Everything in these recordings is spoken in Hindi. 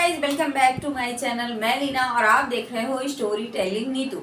Guys welcome back to my channel. मैं लीना और आप देख रहे हो स्टोरी टेलिंग नीतू।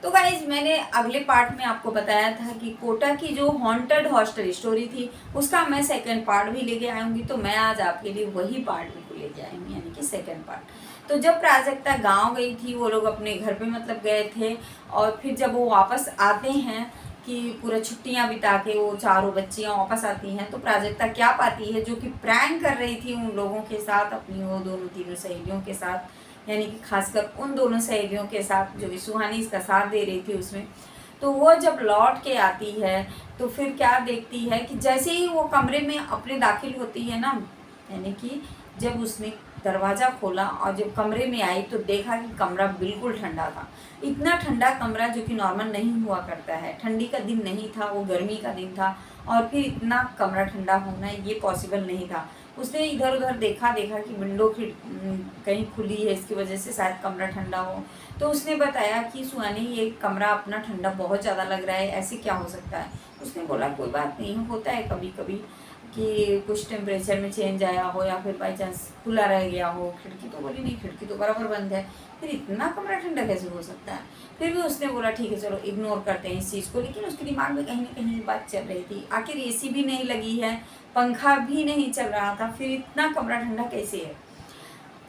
तो गाइज मैंने अगले पार्ट में आपको बताया था कि कोटा की जो हॉन्टेड हॉस्टल स्टोरी थी उसका मैं सेकंड पार्ट भी लेके आऊँगी। तो मैं आज आपके लिए वही पार्ट भी लेके आऊँगी, यानी कि सेकंड पार्ट। तो जब प्राजक्ता गाँव गई थी, वो लोग अपने घर पे मतलब गए थे, और फिर जब वो वापस आते हैं कि पूरा छुट्टियां बिता के वो चारों बच्चियां वापस आती हैं, तो प्राजक्ता क्या पाती है, जो कि प्रैंक कर रही थी उन लोगों के साथ, अपनी वो दोनों तीनों सहेलियों के साथ, यानी कि खासकर उन दोनों सहेलियों के साथ जो कि सुहानी इसका साथ दे रही थी उसमें। तो वो जब लौट के आती है तो फिर क्या देखती है कि जैसे ही वो कमरे में अपने दाखिल होती है ना, यानी कि जब उसने दरवाज़ा खोला और जब कमरे में आई तो देखा कि कमरा बिल्कुल ठंडा था। इतना ठंडा कमरा जो कि नॉर्मल नहीं हुआ करता है, ठंडी का दिन नहीं था, वो गर्मी का दिन था, और फिर इतना कमरा ठंडा होना ये पॉसिबल नहीं था। उसने इधर उधर देखा कि विंडो कहीं खुली है, इसकी वजह से शायद कमरा ठंडा हो। तो उसने बताया कि सुहानी ये कमरा अपना ठंडा बहुत ज़्यादा लग रहा है, ऐसे क्या हो सकता है। उसने बोला कोई बात नहीं, होता है कभी कभी कि कुछ टेम्परेचर में चेंज आया हो या फिर बाई चांस खुला रह गया हो। खिड़की तो बोली नहीं, खिड़की तो बराबर बंद है, फिर इतना कमरा ठंडा कैसे हो सकता है। फिर भी उसने बोला ठीक है चलो इग्नोर करते हैं इस चीज़ को, लेकिन उसके दिमाग में कहीं ना कहीं बात चल रही थी। आखिर एसी भी नहीं लगी है, पंखा भी नहीं चल रहा था, फिर इतना कमरा ठंडा कैसे है।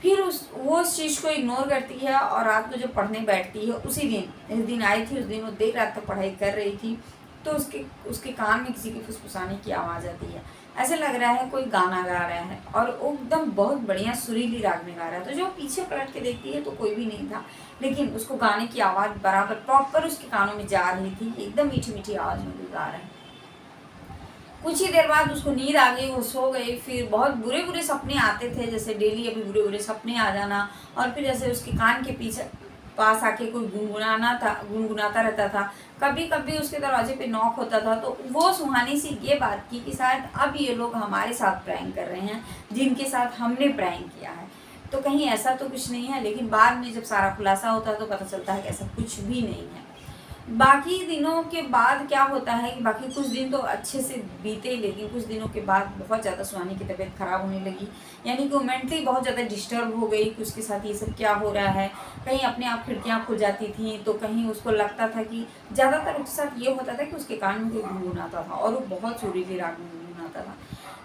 फिर वो उस चीज़ को इग्नोर करती है और रात को जब पढ़ने बैठती है, उसी दिन इस दिन आई थी, उस दिन वो देर रात तक पढ़ाई कर रही थी, तो उसके कान में किसी के फुसफुसाने की आवाज़ आती है। ऐसे लग रहा है कोई गाना गा रहा है, और वो एकदम बहुत बढ़िया सुरीली राग में गा रहा है। तो जो पीछे पलट के देखती है तो कोई भी नहीं था, लेकिन उसको गाने की आवाज़ बराबर प्रॉपर उसके कानों में जा रही थी, एकदम मीठी मीठी आवाज़ में गा रहा है। कुछ ही देर बाद उसको नींद आ गई, वो सो गई। फिर बहुत बुरे बुरे सपने आते थे, जैसे डेली अभी बुरे बुरे सपने आ जाना, और फिर जैसे उसके कान के पीछे पास आके कोई गुनगुनाता रहता था। कभी कभी उसके दरवाजे पे नॉक होता था, तो वो सुहानी से ये बात की कि शायद अब ये लोग हमारे साथ प्रैंक कर रहे हैं, जिनके साथ हमने प्रैंक किया है। तो कहीं ऐसा तो कुछ नहीं है, लेकिन बाद में जब सारा खुलासा होता है तो पता चलता है कि ऐसा कुछ भी नहीं है। बाकी दिनों के बाद क्या होता है कि बाकी कुछ दिन तो अच्छे से बीते, लेकिन कुछ दिनों के बाद बहुत ज़्यादा सुहानी की तबीयत ख़राब होने लगी, यानी कि वो मेंटली बहुत ज़्यादा डिस्टर्ब हो गई कि उसके साथ ये सब क्या हो रहा है। कहीं अपने आप खिड़कियाँ खुल जाती थी, तो कहीं उसको लगता था कि ज़्यादातर उसके साथ ये होता था कि उसके कान में कोई गुनगुनाता था, और वो बहुत सुरीली राग में गुनगुनाता था।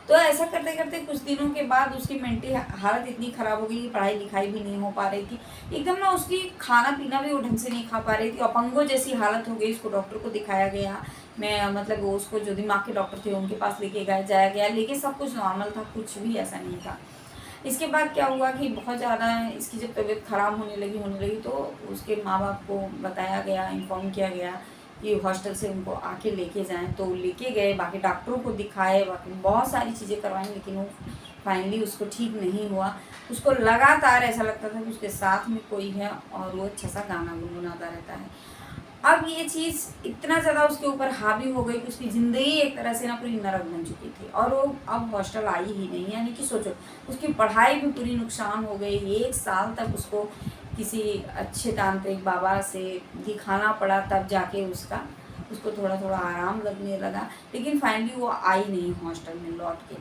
तो ऐसा करते करते कुछ दिनों के बाद उसकी मेंटली हालत इतनी ख़राब हो गई कि पढ़ाई लिखाई भी नहीं हो पा रही थी, एकदम ना उसकी खाना पीना भी वो ढंग से नहीं खा पा रही थी, अपंगों जैसी हालत हो गई। उसको डॉक्टर को दिखाया गया, मैं मतलब वो उसको जो दिमाग के डॉक्टर थे उनके पास लेके जाया गया, लेकिन सब कुछ नॉर्मल था, कुछ भी ऐसा नहीं था। इसके बाद क्या हुआ कि बहुत ज़्यादा इसकी जब तबीयत ख़राब होने लगी तो उसके माँ बाप को बताया गया, इन्फॉर्म किया गया कि हॉस्टल से उनको आके लेके जाएं। तो लेके गए, बाकी डॉक्टरों को दिखाए, बाकी बहुत सारी चीज़ें करवाई, लेकिन वो फाइनली उसको ठीक नहीं हुआ। उसको लगातार ऐसा लगता था कि उसके साथ में कोई है, और वो अच्छा सा गाना गुनगुनाता रहता है। अब ये चीज़ इतना ज़्यादा उसके ऊपर हावी हो गई कि उसकी ज़िंदगी एक तरह से ना पूरी नरक बन चुकी थी, और वो अब हॉस्टल आई ही नहीं। यानी कि सोचो, उसकी पढ़ाई भी पूरी नुकसान हो गई। 1 साल तक उसको किसी अच्छे तांत्रिक बाबा से दिखाना पड़ा, तब जाके उसको थोड़ा थोड़ा आराम लगने लगा, लेकिन फाइनली वो आई नहीं हॉस्टल में लौट के।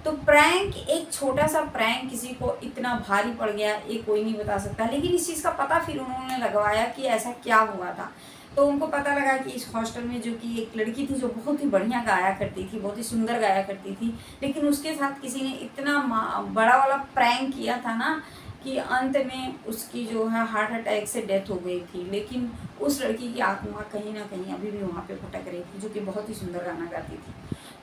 तो प्रैंक, एक छोटा सा प्रैंक किसी को इतना भारी पड़ गया, ये कोई नहीं बता सकता। लेकिन इस चीज़ का पता फिर उन्होंने लगवाया कि ऐसा क्या हुआ था। तो उनको पता लगा कि इस हॉस्टल में जो कि एक लड़की थी जो बहुत ही बढ़िया गाया करती थी, बहुत ही सुंदर गाया करती थी, लेकिन उसके साथ किसी ने इतना बड़ा वाला प्रैंक किया था ना कि अंत में उसकी जो है हार्ट अटैक से डेथ हो गई थी। लेकिन उस लड़की की आत्मा कहीं ना कहीं अभी भी वहाँ पे भटक रही थी, जो कि बहुत ही सुंदर गाना गाती थी।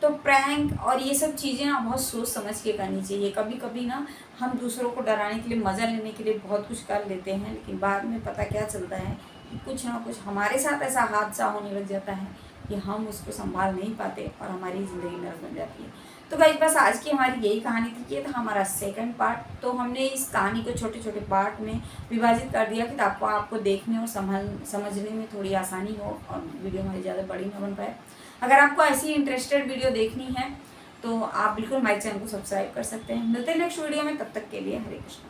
तो प्रैंक और ये सब चीज़ें ना बहुत सोच समझ के करनी चाहिए। कभी कभी ना हम दूसरों को डराने के लिए, मज़ा लेने के लिए बहुत कुछ कर लेते हैं, लेकिन बाद में पता क्या चलता है कि कुछ ना कुछ हमारे साथ ऐसा हादसा होने लग जाता है कि हम उसको संभाल नहीं पाते और हमारी ज़िंदगी नर्क बन जाती है। तो गाइस बस आज की हमारी यही कहानी थी। ये था हमारा सेकंड पार्ट। तो हमने इस कहानी को छोटे छोटे पार्ट में विभाजित कर दिया कि आपको देखने और समझने में थोड़ी आसानी हो, और वीडियो हमारी ज़्यादा बड़ी ना बन पाए। अगर आपको ऐसी इंटरेस्टेड वीडियो देखनी है तो आप बिल्कुल हमारे चैनल को सब्सक्राइब कर सकते हैं। मिलते हैं नेक्स्ट वीडियो में, तब तक के लिए हरे कृष्ण।